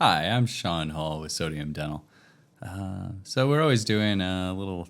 Hi, I'm Sean Hall with Sodium Dental. So we're always doing little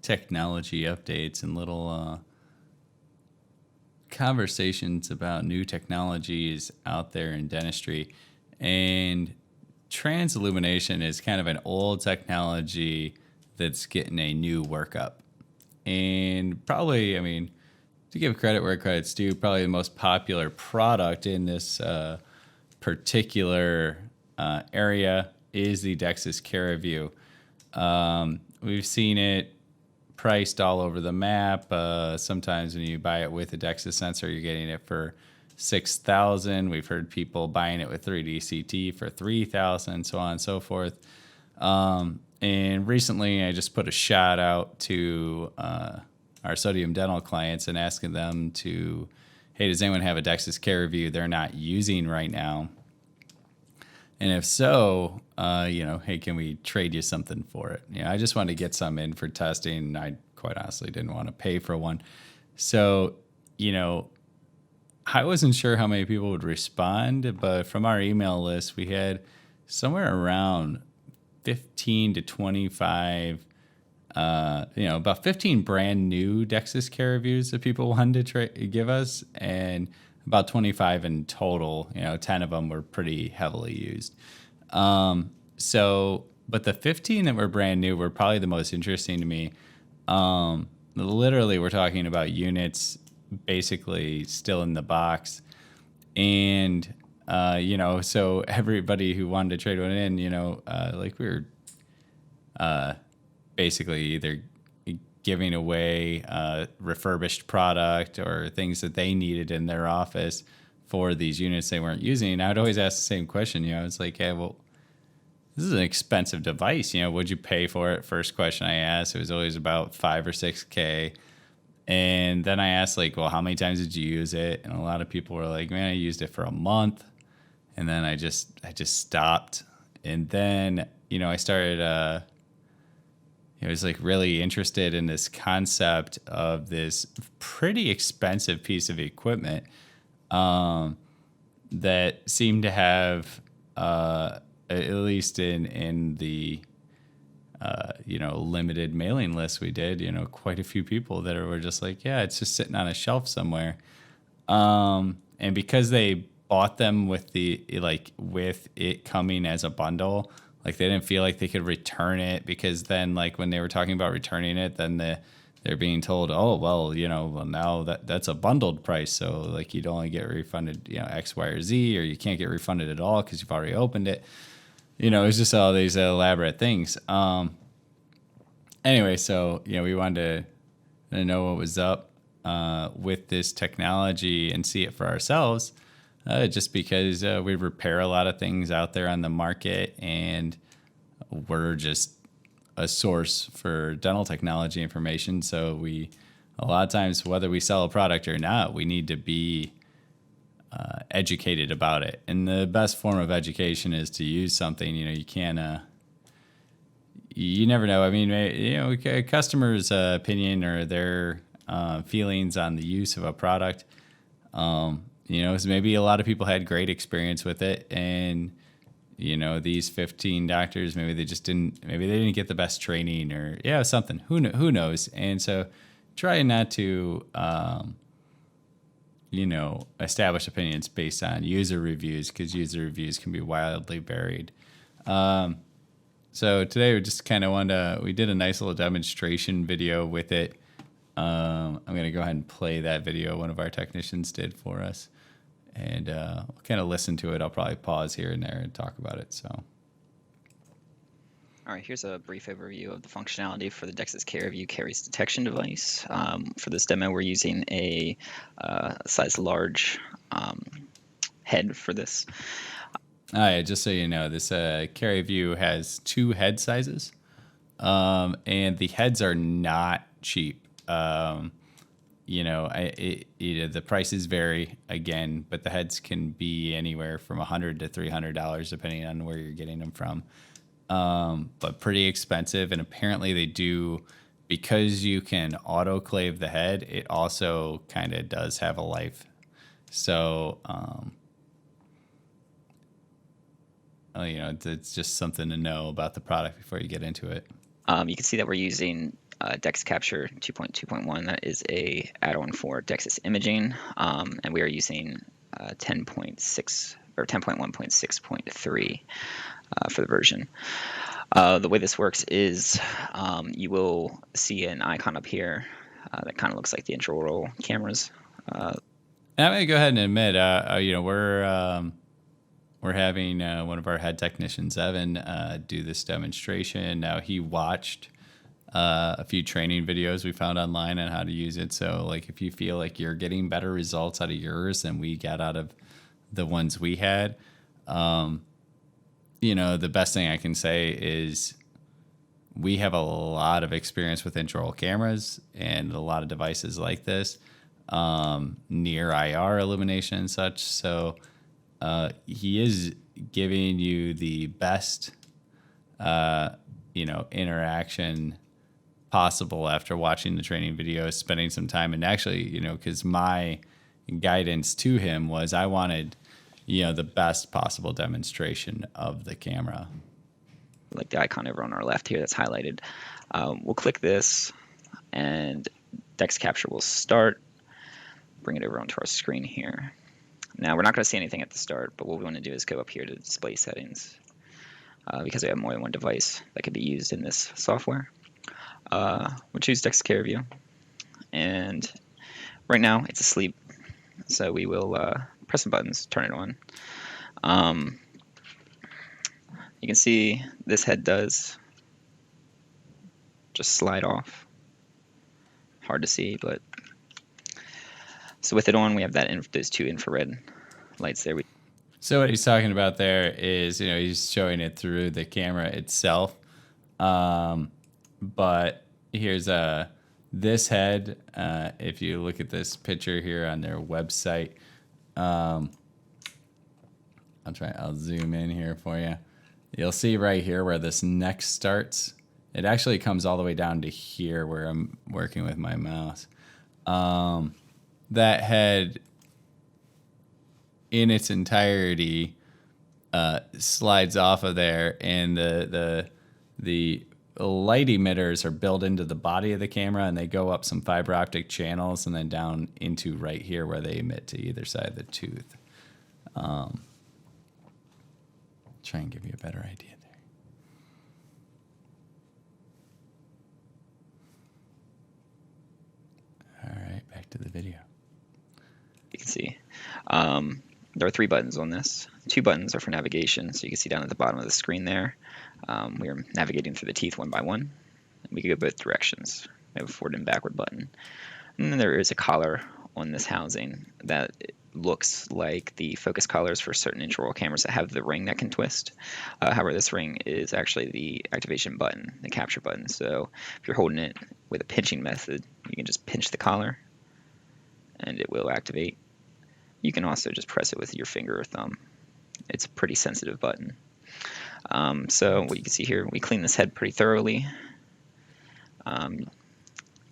technology updates and little conversations about new technologies out there in dentistry. And TransIllumination is kind of an old technology that's getting a new workup. And probably, I mean, to give credit where credit's due, probably the most popular product in this particular area is the Dexis Carivu. We've seen it priced all over the map. Sometimes when you buy it with a Dexis sensor, you're getting it for $6,000. We've heard people buying it with 3D CT for $3,000, so on and so forth. And recently, I just put a shout out to our Sodium Dental clients and asking them to, hey, does anyone have a Dexis Carivu they're not using right now? And if so, hey, can we trade you something for it? I just wanted to get some in for testing. I quite honestly didn't want to pay for one. So, I wasn't sure how many people would respond, but from our email list, we had somewhere around 15 to 25, about 15 brand new Dexis Caravus that people wanted to give us, and about 25 in total. 10 of them were pretty heavily used. But the 15 that were brand new were probably the most interesting to me. Literally, we're talking about units basically still in the box. And, so everybody who wanted to trade one in, we were basically either giving away refurbished product or things that they needed in their office for these units they weren't using. And I would always ask the same question. I was like, hey, well, this is an expensive device. Would you pay for it? First question I asked. It was always about $5,000 or $6,000. And then I asked, well, how many times did you use it? And a lot of people were like, man, I used it for a month. And then I just stopped. And then, I started, I was really interested in this concept of this pretty expensive piece of equipment that seemed to have, at least in the limited mailing list we did, quite a few people that were just like, yeah, it's just sitting on a shelf somewhere. And because they bought them with with it coming as a bundle, they didn't feel like they could return it, because then when they were talking about returning it, then they're being told, oh, well, now that's a bundled price. So you'd only get refunded, X, Y, or Z, or you can't get refunded at all because you've already opened it. It's just all these elaborate things. Anyway, so, we wanted to know what was up with this technology and see it for ourselves, just because we repair a lot of things out there on the market, and we're just a source for dental technology information. So a lot of times, whether we sell a product or not, we need to be educated about it. And the best form of education is to use something. You can't, you never know. I mean, a customer's opinion or their feelings on the use of a product, so maybe a lot of people had great experience with it, and these 15 doctors, maybe they didn't get the best training, or something. Who knows? And so try not to establish opinions based on user reviews, because user reviews can be wildly varied. So today we just kind of we did a nice little demonstration video with it. I'm going to go ahead and play that video one of our technicians did for us, and we'll kind of listen to it. I'll probably pause here and there and talk about it. So. All right, here's a brief overview of the functionality for the Dexis Carivu caries detection device. For this demo, we're using a size large head for this. Just so you know, this Carivu has 2 head sizes, and the heads are not cheap. The prices vary again, but the heads can be anywhere from $100 to $300 depending on where you're getting them from. But pretty expensive, and apparently they do, because you can autoclave the head, it also kind of does have a life. So it's just something to know about the product before you get into it. You can see that we're using Dex Capture 2.2.1. That is a add-on for Dexis imaging, and we are using 10.6 or 10.1.6.3 for the version. The way this works is you will see an icon up here that kind of looks like the intraoral cameras. And I'm gonna go ahead and admit, we're having one of our head technicians, Evan, do this demonstration. Now, he watched a few training videos we found online on how to use it. So, like, if you feel like you're getting better results out of yours than we got out of the ones we had, the best thing I can say is we have a lot of experience with intraoral cameras and a lot of devices like this, near IR illumination and such. So he is giving you the best, interaction possible after watching the training videos, spending some time. And actually, because my guidance to him was I wanted, the best possible demonstration of the camera. Like the icon over on our left here that's highlighted. We'll click this and Dex Capture will start. Bring it over onto our screen here. Now we're not going to see anything at the start, but what we want to do is go up here to display settings because we have more than one device that could be used in this software. We'll choose Dexis Carivu, and right now it's asleep, so we will press some buttons, turn it on. You can see this head does just slide off. Hard to see, but so with it on, we have those two infrared lights there. So what he's talking about there is, he's showing it through the camera itself. But here's this head. If you look at this picture here on their website, I'll zoom in here for you. You'll see right here where this neck starts. It actually comes all the way down to here where I'm working with my mouse. That head in its entirety slides off of there, and the light emitters are built into the body of the camera, and they go up some fiber optic channels and then down into right here where they emit to either side of the tooth. Try and give you a better idea there. All right, back to the video. You can see there are 3 buttons on this. 2 buttons are for navigation, so you can see down at the bottom of the screen there. We are navigating through the teeth one by one. We can go both directions. We have a forward and backward button. And then there is a collar on this housing that looks like the focus collars for certain intraoral cameras that have the ring that can twist. However, this ring is actually the activation button, the capture button. So if you're holding it with a pinching method, you can just pinch the collar and it will activate. You can also just press it with your finger or thumb. It's a pretty sensitive button. So what you can see here, we clean this head pretty thoroughly.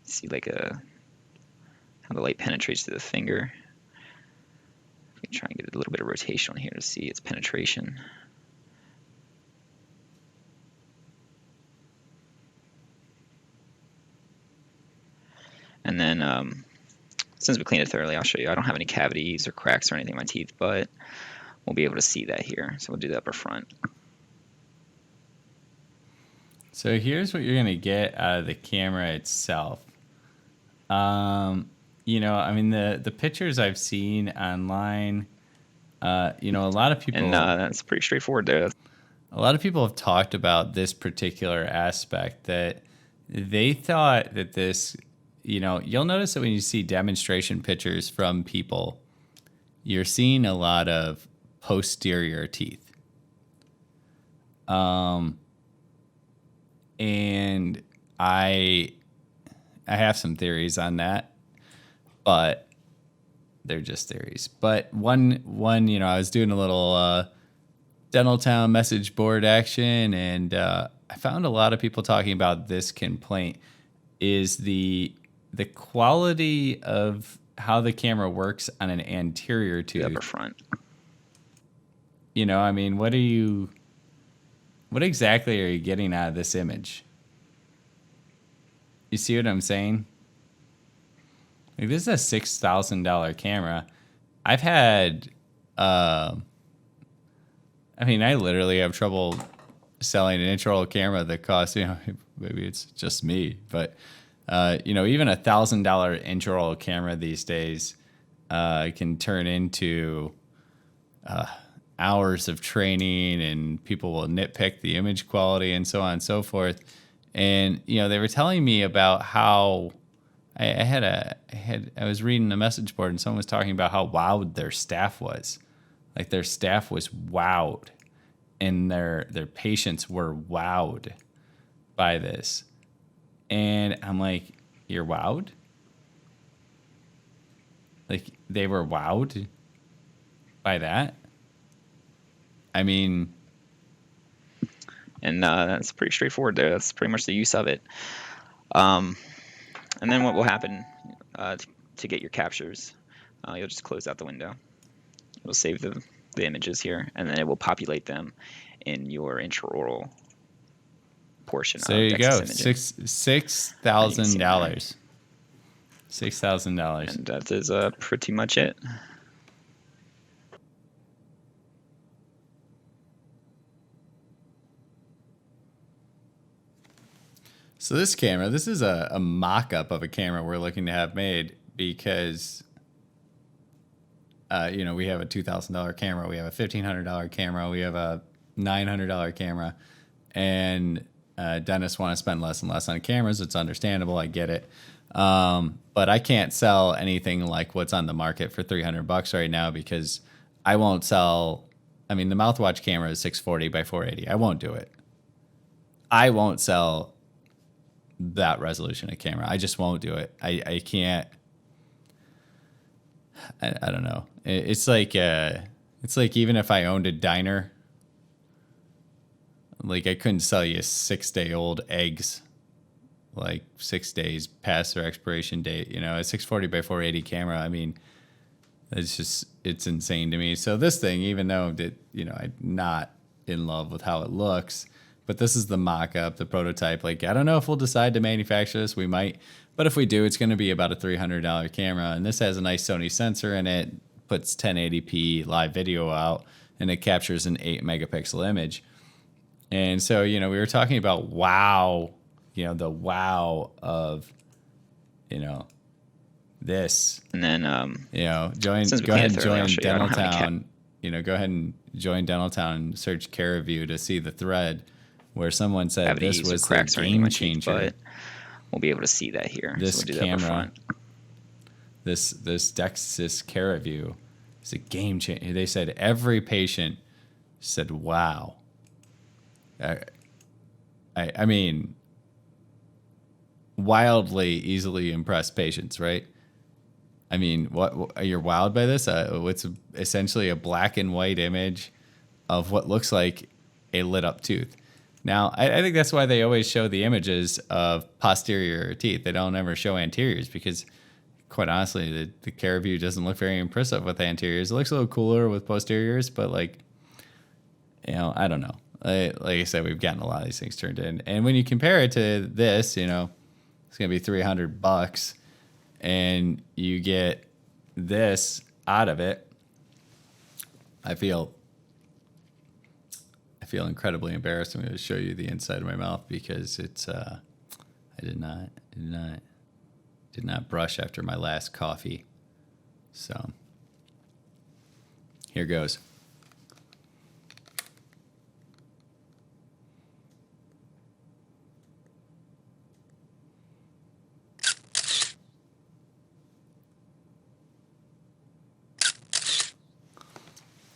See like how the light penetrates through the finger. We can try and get a little bit of rotation on here to see its penetration. And then since we cleaned it thoroughly, I'll show you. I don't have any cavities or cracks or anything in my teeth, but we'll be able to see that here. So we'll do the upper front. So here's what you're going to get out of the camera itself. The pictures I've seen online, a lot of people... And that's pretty straightforward there. A lot of people have talked about this particular aspect, that they thought that this, you'll notice that when you see demonstration pictures from people, you're seeing a lot of posterior teeth. And I have some theories on that, but they're just theories. But one, I was doing a little Dental Town message board action, and I found a lot of people talking about this complaint is the quality of how the camera works on an anterior tooth. The upper front. What are you What exactly are you getting out of this image? You see what I'm saying? Like, this is a $6,000 camera. I've had, I mean, I literally have trouble selling an intraoral camera that costs, maybe it's just me, but, even $1,000 intraoral camera these days can turn into hours of training, and people will nitpick the image quality and so on and so forth. And, they were telling me about how I was reading a message board and someone was talking about how wowed their staff was. Like, their staff was wowed, and their patients were wowed by this. And I'm like, you're wowed? Like, they were wowed by that? I mean, And that's pretty straightforward there. That's pretty much the use of it. And then what will happen to get your captures, you'll just close out the window. It'll save the images here, and then it will populate them in your intraoral portion so of there you go. Dexis Imaging. $6,000. $6,000. And that is pretty much it. So this camera, this is a mock-up of a camera we're looking to have made because, we have a $2,000 camera, we have a $1,500 camera, we have a $900 camera, and dentists want to spend less and less on cameras. It's understandable. I get it. But I can't sell anything like what's on the market for $300 right now because I won't sell. I mean, the mouthwatch camera is 640 by 480. I won't do it. I won't sell that resolution of camera. I just won't do it. I can't. I don't know. It's like even if I owned a diner, like I couldn't sell you 6-day-old eggs, like 6 days past their expiration date. A 640 by 480 camera. I mean, it's insane to me. So this thing, even though I'm not in love with how it looks, but this is the mock-up, the prototype. Like, I don't know if we'll decide to manufacture this. We might. But if we do, it's going to be about a $300 camera. And this has a nice Sony sensor in it, puts 1080p live video out, and it captures an 8-megapixel image. And so, we were talking about wow, the wow of, this. And then, go ahead and join Dentaltown. Go ahead and join Dentaltown and search Carivu to see the thread where someone said this was the game changer. But we'll be able to see that here. This so we'll do camera, that front. this Dexis Carivu is a game changer. They said every patient said, "Wow." I mean, wildly easily impressed patients, right? I mean, what you're wowed by this? It's essentially a black and white image of what looks like a lit up tooth. Now, I think that's why they always show the images of posterior teeth. They don't ever show anteriors because, quite honestly, the Carivu doesn't look very impressive with anteriors. It looks a little cooler with posteriors, but I don't know. Like I said, we've gotten a lot of these things turned in, and when you compare it to this, it's going to be $300, and you get this out of it. I feel incredibly embarrassed. I'm going to show you the inside of my mouth because it's I did not brush after my last coffee. So here goes.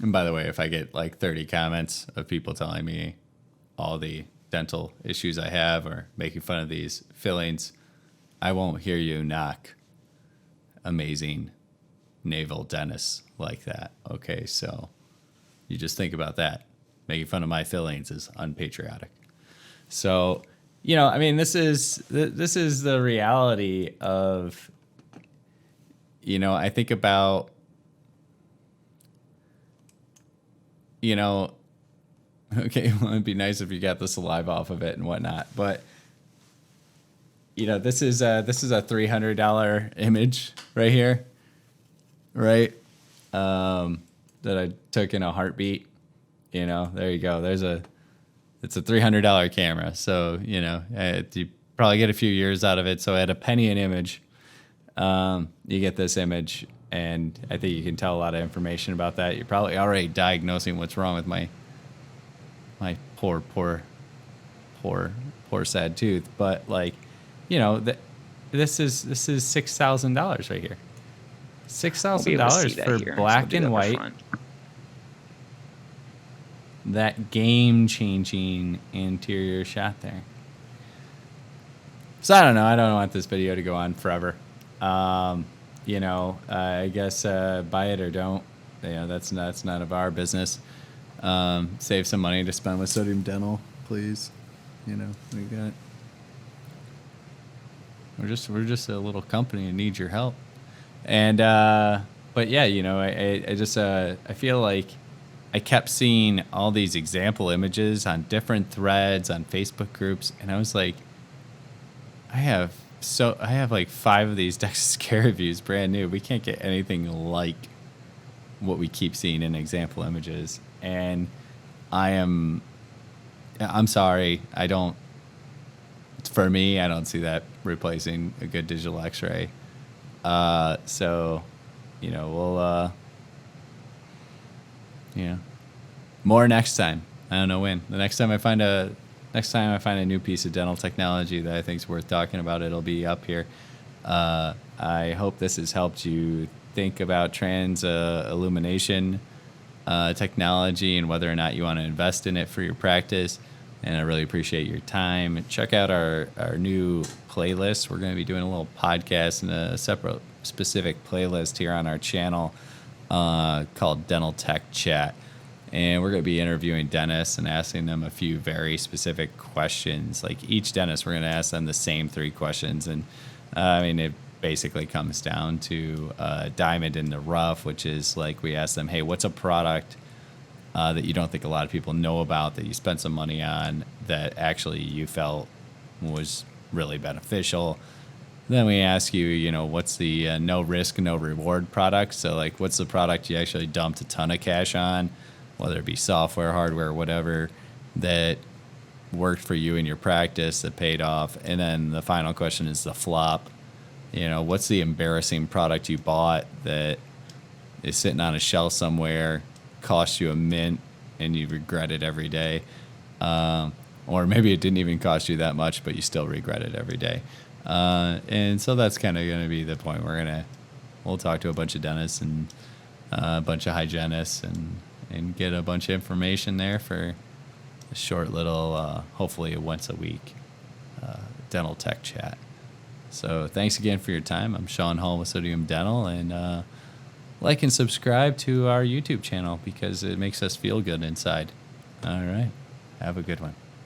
And by the way, if I get like 30 comments of people telling me all the dental issues I have or making fun of these fillings, I won't hear you knock amazing naval dentists like that. Okay, so you just think about that. Making fun of my fillings is unpatriotic. So, I mean, this is the reality of, I think about, Okay, well, it'd be nice if you got the saliva off of it and whatnot. But this is a $300 image right here, right? That I took in a heartbeat. There you go. It's a $300 camera, so you probably get a few years out of it. So at a penny an image, you get this image, and I think you can tell a lot of information about that. You're probably already diagnosing what's wrong with my poor sad tooth. But this is $6,000 right here. $6,000 for black and white. That game-changing interior shot there. So I don't know. I don't want this video to go on forever. I guess buy it or don't. That's none of our business. Save some money to spend with Sodium Dental, please. We're just a little company and need your help. And but yeah, I feel like I kept seeing all these example images on different threads on Facebook groups, and I was like, I have like 5 of these Dexis Carivus brand new. We can't get anything like what we keep seeing in example images. And I'm sorry, for me, I don't see that replacing a good digital x-ray. So, we'll, more next time. I don't know when. The next time I find a new piece of dental technology that I think is worth talking about, it'll be up here. I hope this has helped you think about TransIllumination technology and whether or not you want to invest in it for your practice. And I really appreciate your time. Check out our new playlist. We're going to be doing a little podcast and a separate specific playlist here on our channel called Dental Tech Chat. And we're going to be interviewing dentists and asking them a few very specific questions. Like each dentist, we're going to ask them the same 3 questions. And it basically comes down to diamond in the rough, which is like we ask them, hey, what's a product that you don't think a lot of people know about that you spent some money on that actually you felt was really beneficial? Then we ask you, what's the no risk, no reward product? So like, what's the product you actually dumped a ton of cash on, whether it be software, hardware, whatever, that worked for you in your practice, that paid off? And then the final question is the flop. What's the embarrassing product you bought that is sitting on a shelf somewhere, cost you a mint, and you regret it every day? Or maybe it didn't even cost you that much, but you still regret it every day. And so that's kind of going to be the point. We'll talk to a bunch of dentists and a bunch of hygienists and get a bunch of information there for a short little, hopefully once a week, dental tech chat. So thanks again for your time. I'm Sean Hall with Sodium Dental, and like and subscribe to our YouTube channel because it makes us feel good inside. All right. Have a good one.